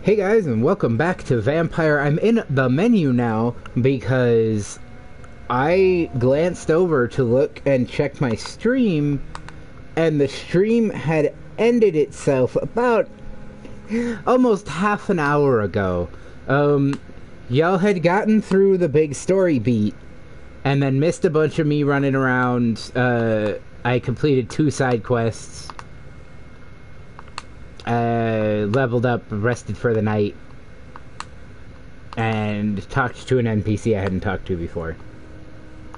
Hey guys, and welcome back to Vampyr. I'm in the menu now because I glanced over to look and check my stream, and the stream had ended itself about almost half an hour ago. Y'all had gotten through the big story beat and then missed a bunch of me running around. I completed 2 side quests. Leveled up, rested for the night, and talked to an NPC I hadn't talked to before.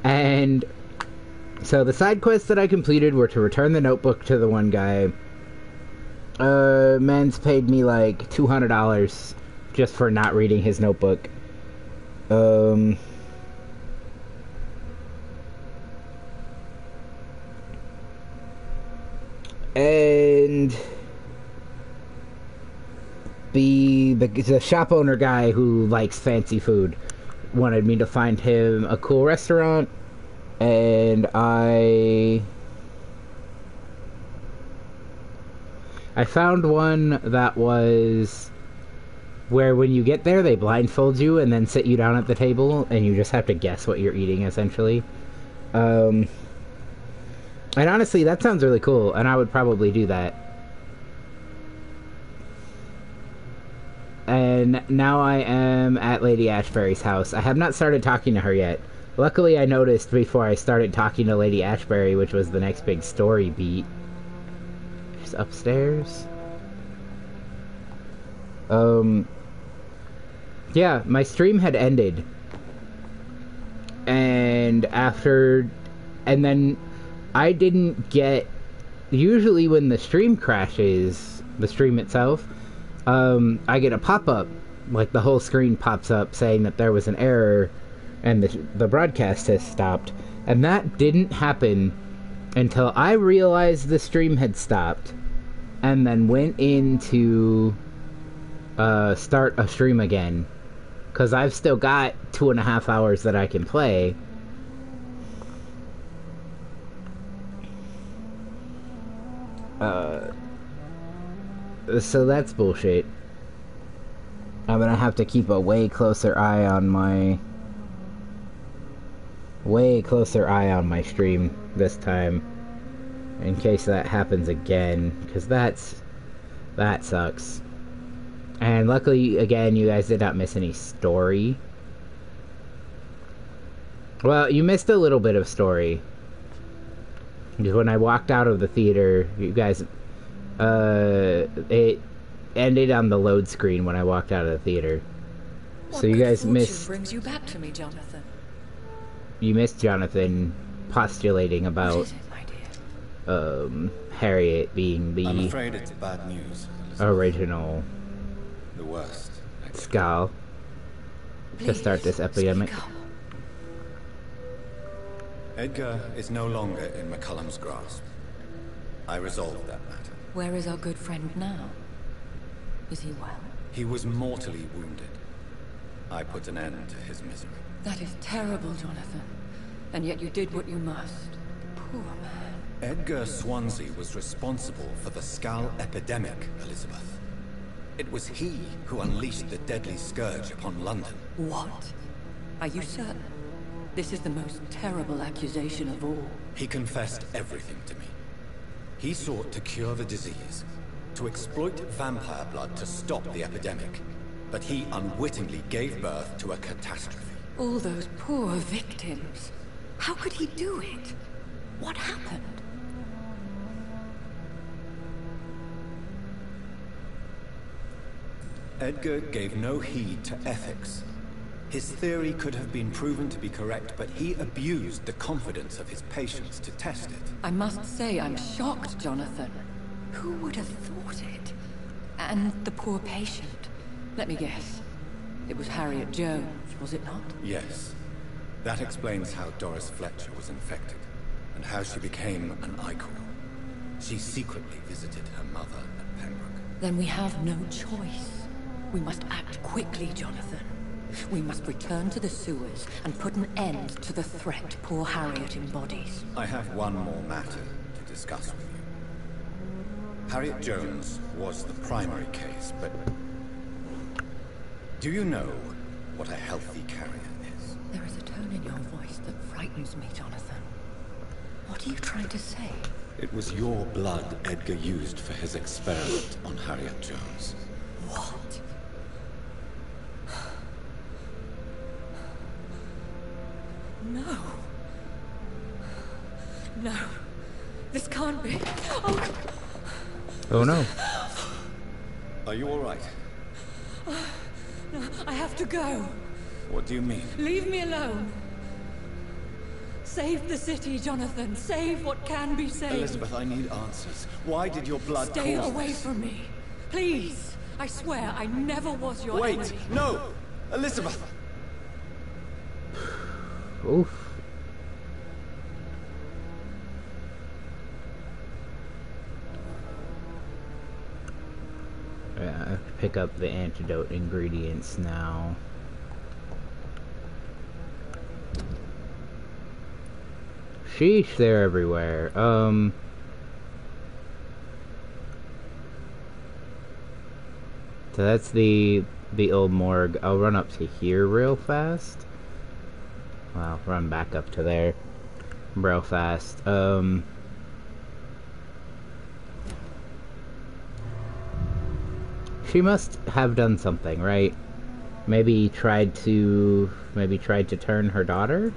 And so the side quests that I completed were to return the notebook to the one guy. Man's paid me like $200 just for not reading his notebook. And the shop owner guy who likes fancy food wanted me to find him a cool restaurant, and I found one that was where when you get there they blindfold you and then sit you down at the table and you just have to guess what you're eating, essentially. And honestly, that sounds really cool, and I would probably do that. And now I am at Lady Ashbury's house. I have not started talking to her yet. Luckily, I noticed before I started talking to Lady Ashbury, which was the next big story beat. She's upstairs. Yeah, my stream had ended. And then I didn't get... Usually when the stream crashes, the stream itself, I get a pop-up, like the whole screen pops up saying that there was an error and the broadcast has stopped. And that didn't happen until I realized the stream had stopped and then went in to start a stream again, because I've still got 2.5 hours that I can play. So that's bullshit. I'm gonna have to keep a way closer eye on my stream this time, in case that happens again, because that sucks. And luckily, again, you guys did not miss any story. Well, you missed a little bit of story, because when I walked out of the theater, you guys... it ended on the load screen when I walked out of the theater. So you guys missed... brings you back to me, Jonathan? You missed Jonathan postulating about... What is it, my dear? Harriet being the... I'm afraid it's bad news, Elizabeth. Original... The worst. Skull. To start this epidemic. Edgar is no longer in McCullum's grasp. I resolved that matter. Where is our good friend now? Is he well? He was mortally wounded. I put an end to his misery. That is terrible, Jonathan. And yet you did what you must. Poor man. Edgar Swansea was responsible for the Skull epidemic, Elizabeth. It was he who unleashed the deadly scourge upon London. What? Are you certain? This is the most terrible accusation of all. He confessed everything to me. He sought to cure the disease, to exploit vampire blood to stop the epidemic. But he unwittingly gave birth to a catastrophe. All those poor victims. How could he do it? What happened? Edgar gave no heed to ethics. His theory could have been proven to be correct, but he abused the confidence of his patients to test it. I must say I'm shocked, Jonathan. Who would have thought it? And the poor patient. Let me guess. It was Harriet Jones, was it not? Yes. That explains how Doris Fletcher was infected, and how she became an icon. She secretly visited her mother at Pembroke. Then we have no choice. We must act quickly, Jonathan. We must return to the sewers and put an end to the threat poor Harriet embodies. I have one more matter to discuss with you. Harriet Jones was the primary case, but Do you know what a healthy carrier is? There is a tone in your voice that frightens me, Jonathan. What are you trying to say? It was your blood Edgar used for his experiment on Harriet Jones. What? No. No. This can't be. Oh, Oh no. Are you all right? no, I have to go. What do you mean? Leave me alone. Save the city, Jonathan. Save what can be saved. Elizabeth, I need answers. Why did your blood Stay cause away this? from me. Please. I swear I never was your Wait! enemy. No! Elizabeth! Oof. Yeah, I have to pick up the antidote ingredients now. Sheesh, they're everywhere. So that's the old morgue. I'll run up to here real fast. Well, run back up to there real fast. She must have done something, right? Maybe tried to turn her daughter?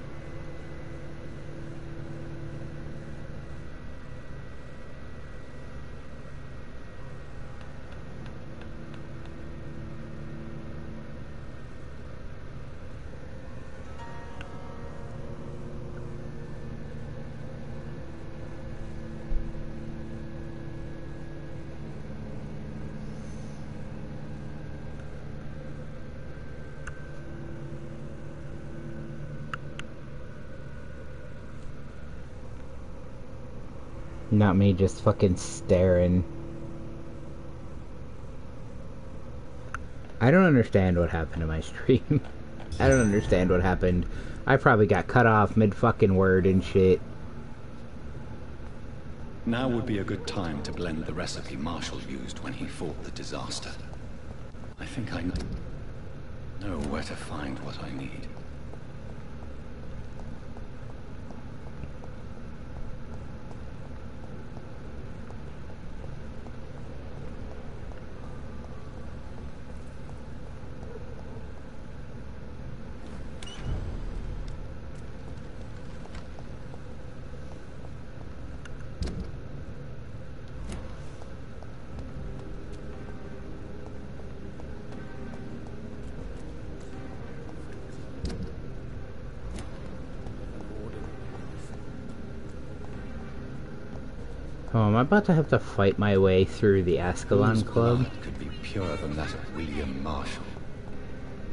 Not me just fucking staring. I don't understand what happened to my stream. I don't understand what happened. I probably got cut off mid-fucking word and shit. Now would be a good time to blend the recipe Marshall used when he fought the disaster. I think I know where to find what I need. Oh, am I about to have to fight my way through the Ascalon Whose Club? blood could be purer than that of William Marshall?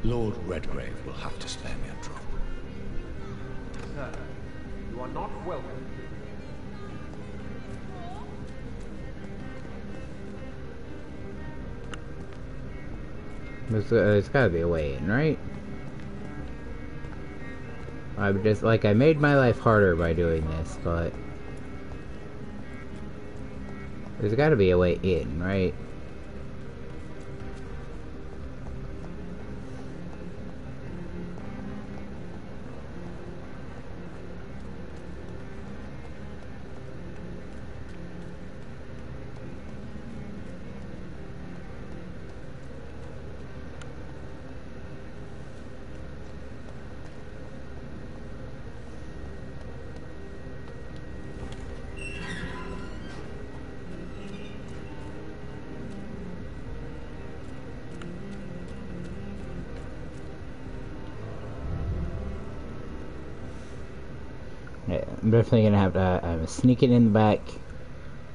Lord Redgrave will have to spare me a drop. Sir, you are not welcome. There's gotta be a way in, right? I'm just, like, I made my life harder by doing this, but... there's gotta be a way in, right? Yeah, I'm definitely gonna have to. I'm sneaking in the back,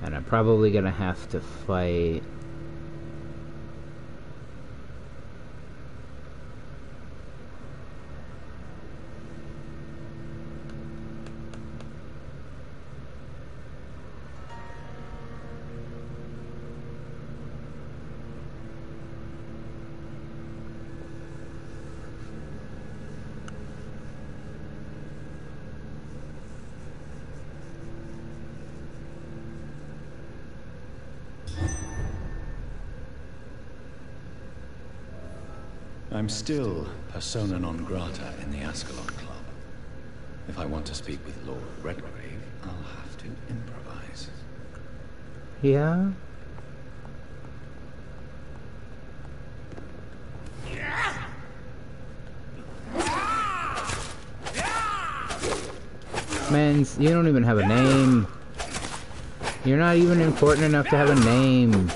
and I'm probably gonna have to fight. I'm still persona non grata in the Ascalon Club. If I want to speak with Lord Redgrave, I'll have to improvise. Yeah? Man, you don't even have a name. You're not even important enough to have a name.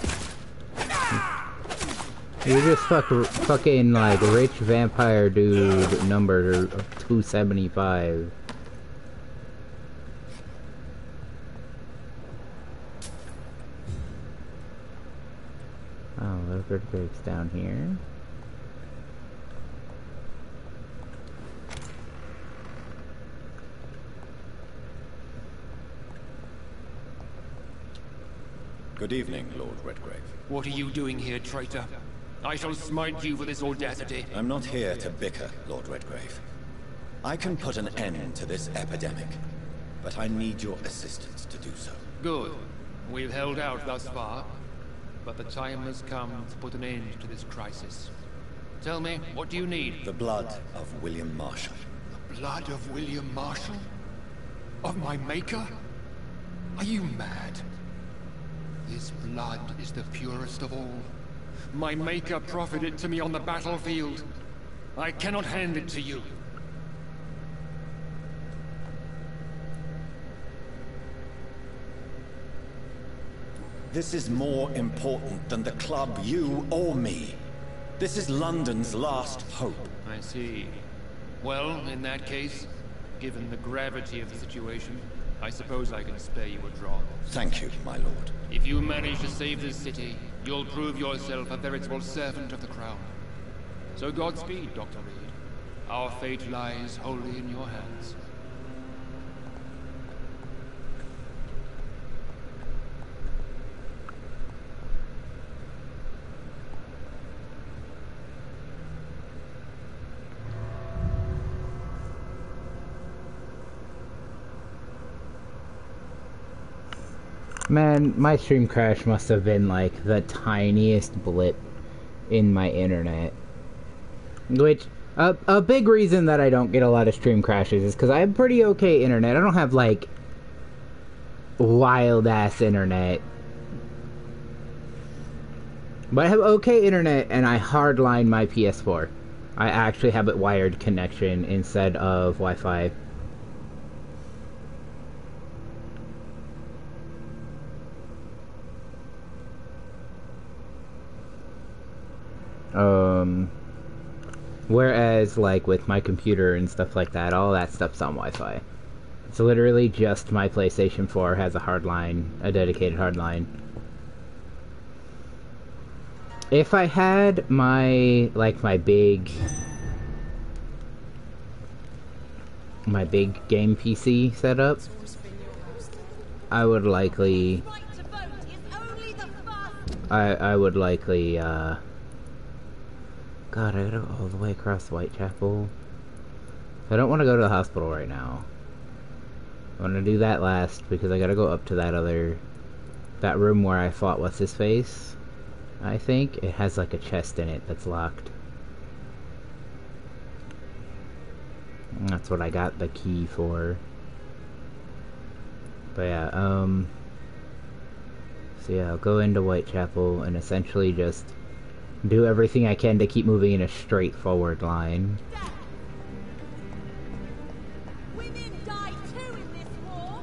You're just fucking like rich vampire dude number 275. Oh, the Redgrave's down here. Good evening, Lord Redgrave. What are you doing here, traitor? I shall smite you for this audacity. I'm not here to bicker, Lord Redgrave. I can put an end to this epidemic, but I need your assistance to do so. Good. We've held out thus far, but the time has come to put an end to this crisis. Tell me, what do you need? The blood of William Marshall. The blood of William Marshall? Of my maker? Are you mad? This blood is the purest of all. My maker proffered it to me on the battlefield. I cannot hand it to you. This is more important than the club, you or me. This is London's last hope. I see. Well, in that case, given the gravity of the situation, I suppose I can spare you a drop. Thank you, my lord. If you manage to save this city, you'll prove yourself a veritable servant of the crown. So Godspeed, Dr. Reed. Our fate lies wholly in your hands. Man, my stream crash must have been like the tiniest blip in my internet. Which, a big reason that I don't get a lot of stream crashes is because I have pretty okay internet. I don't have like wild ass internet. But I have okay internet and I hardline my PS4. I actually have it wired connection instead of Wi-Fi. Whereas, like, with my computer and stuff like that, all that stuff's on Wi-Fi. It's literally just my PlayStation 4 has a hardline, a dedicated hardline. If I had my, like, my big game PC set up, I would likely, God, I gotta go all the way across Whitechapel. I don't want to go to the hospital right now. I want to do that last, because I gotta go up to that room where I fought What's-His-Face. I think it has like a chest in it that's locked. And that's what I got the key for. But yeah, so yeah, I'll go into Whitechapel and essentially just do everything I can to keep moving in a straightforward line. Women die too in this war.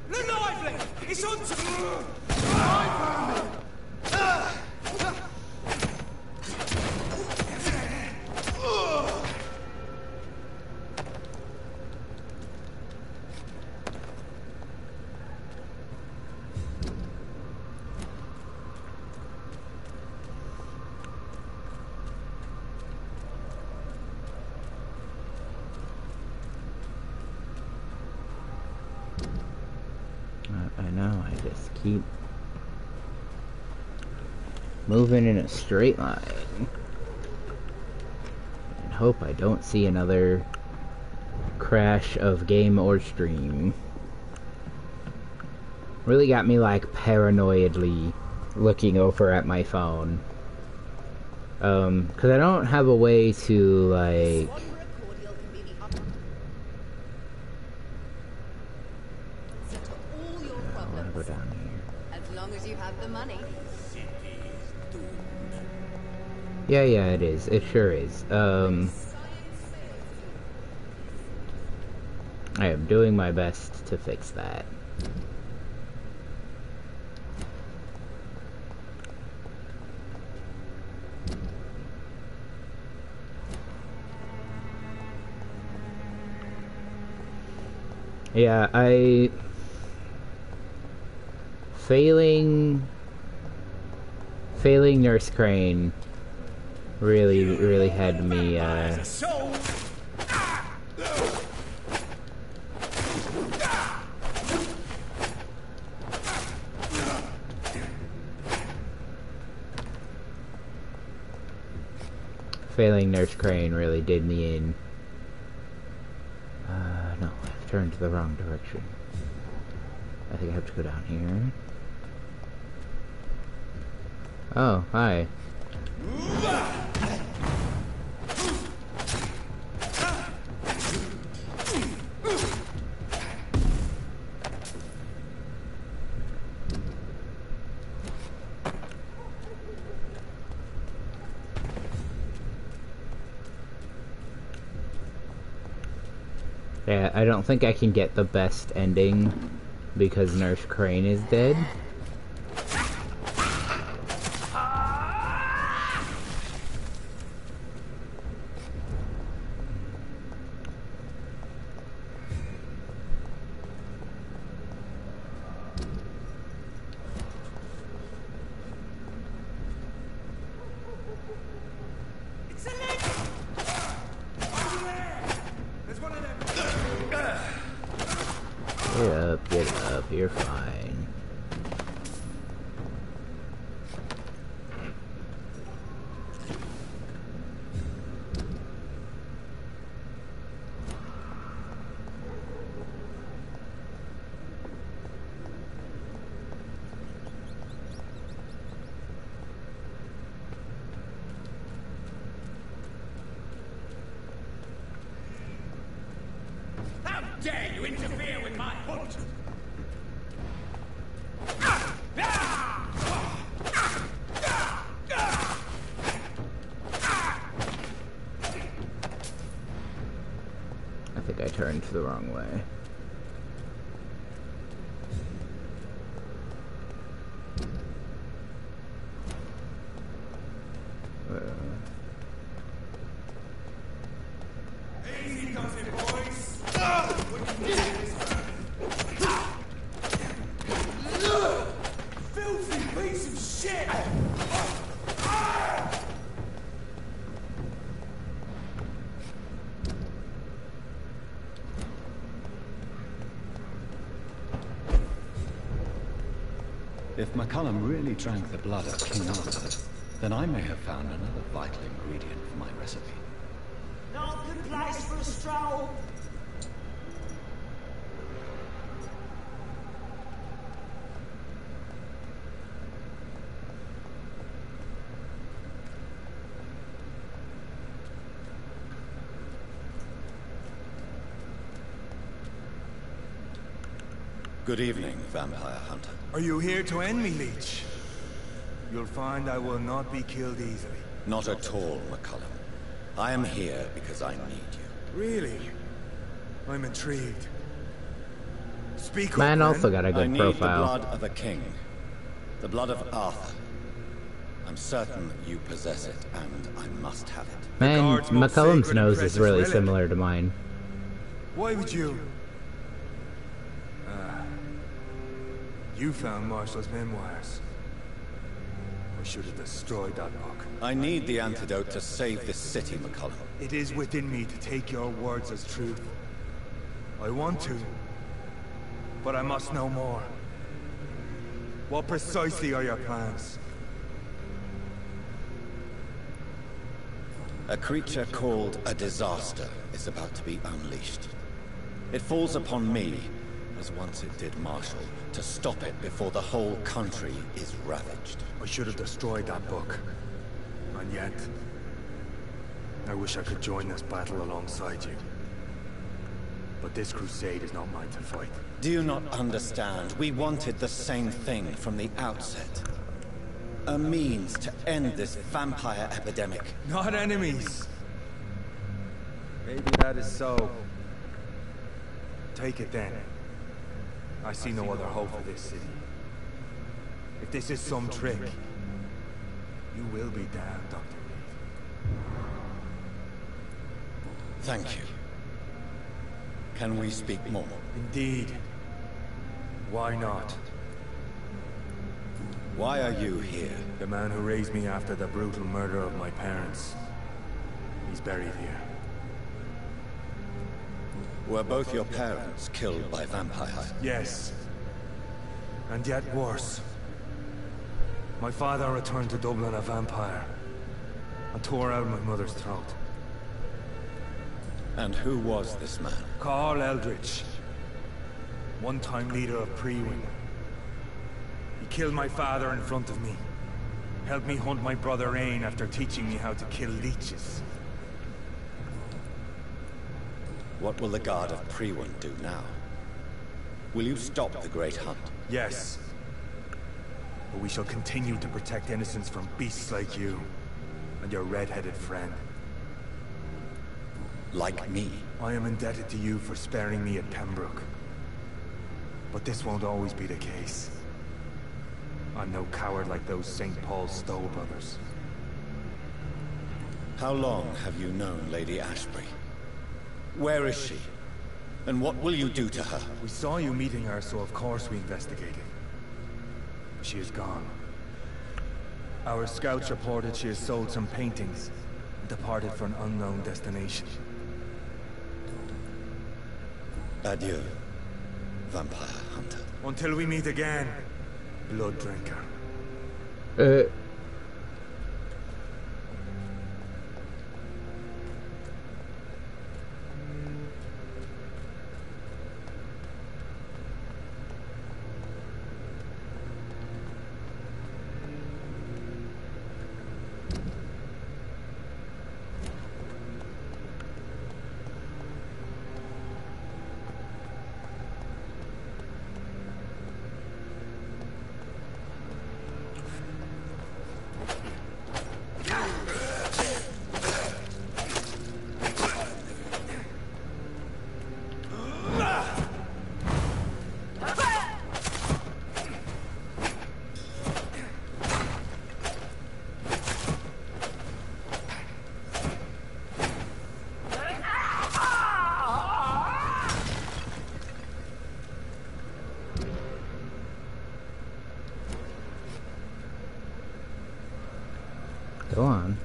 The lively! It's on to... I know, I just keep moving in a straight line and hope I don't see another crash of game or stream. Really got me like paranoidly looking over at my phone. Cause I don't have a way to like... I wanna go down here. As long as you have the money. Yeah, it is. It sure is. I am doing my best to fix that. Yeah, failing Nurse Crane really had me failing Nurse Crane really did me in. No, I've turned the wrong direction. I think I have to go down here. Oh, hi. Yeah, I don't think I can get the best ending because Nurse Crane is dead. Get up, you're fine. How dare you interfere with my hunt? I think I turned the wrong way. Easy does it, boys. Filthy piece of shit! If McCullum really drank the blood of King Arthur, then I may have found another vital ingredient for my recipe. Not the place for a stroll. Good evening, Vampire Hunter. Are you here to end me, Leech? You'll find I will not be killed easily. Not at all, McCullum. I am here because I need you. Really? I'm intrigued. Speak Man up, also then. got a I good need profile. the blood of a king. The blood of Arthur. I'm certain that you possess it, and I must have it. Man, guard's most McCullum's sacred nose and is precious really relic. similar to mine. Why would you? You found Marshall's memoirs. I should have destroyed that book. I need the antidote to save this city, McCullum. It is within me to take your words as truth. I want to, but I must know more. What precisely are your plans? A creature called a disaster is about to be unleashed. It falls upon me, as once it did Marshall, to stop it before the whole country is ravaged. I should have destroyed that book. And yet, I wish I could join this battle alongside you. But this crusade is not mine to fight. Do you not understand? We wanted the same thing from the outset. A means to end this vampire epidemic. Not enemies! Maybe that is so. Take it then. I see no other hope for this city. If this is some trick, you will be damned, Dr. Reed. Thank you. Can we speak more? Indeed. Why not? Why are you here? The man who raised me after the brutal murder of my parents. He's buried here. Were both your parents killed by vampires? Yes. And yet worse. My father returned to Dublin a vampire and tore out my mother's throat. And who was this man? Carl Eldritch. One-time leader of Prewin. He killed my father in front of me. Helped me hunt my brother Ain after teaching me how to kill leeches. What will the Guard of Prewin do now? Will you stop the Great Hunt? Yes. But we shall continue to protect innocents from beasts like you and your red-headed friend. Like me? I am indebted to you for sparing me at Pembroke. But this won't always be the case. I'm no coward like those St. Paul's Stowe brothers. How long have you known Lady Ashbury? Where is she? And what will you do to her? We saw you meeting her, so of course we investigated. She is gone. Our scouts reported she has sold some paintings and departed for an unknown destination. Adieu, vampire hunter. Until we meet again, blood drinker. Go on.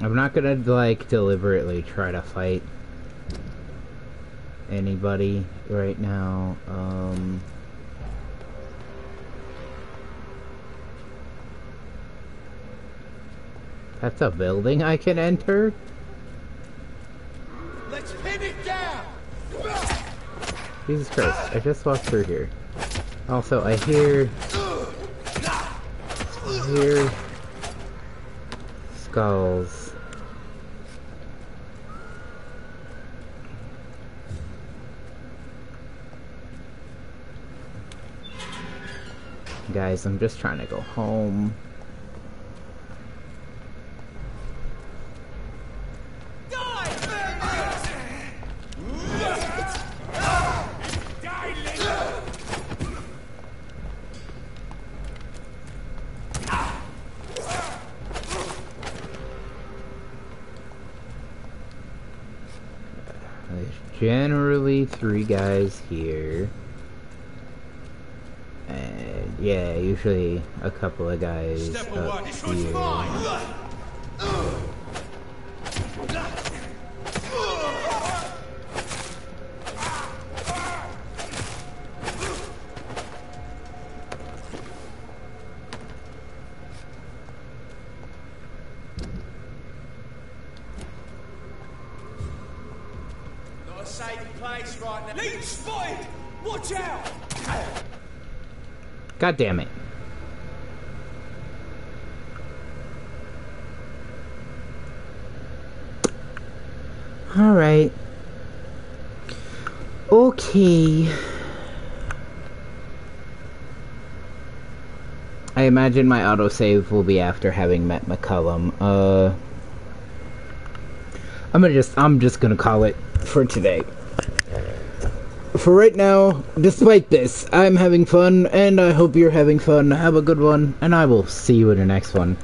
I'm not gonna, like, deliberately try to fight anybody right now. That's a building I can enter? Let's pin it down! Jesus Christ, I just walked through here. Also, I hear skulls. Guys, I'm just trying to go home. Generally 3 guys here, and yeah, usually a couple of guys up here. safe place right now. Leech spotted! Watch out! God damn it. Alright. Okay. I imagine my autosave will be after having met McCullum. I'm just gonna call it for today. For right now, despite this, I'm having fun, and I hope you're having fun. Have a good one, and I will see you in the next one.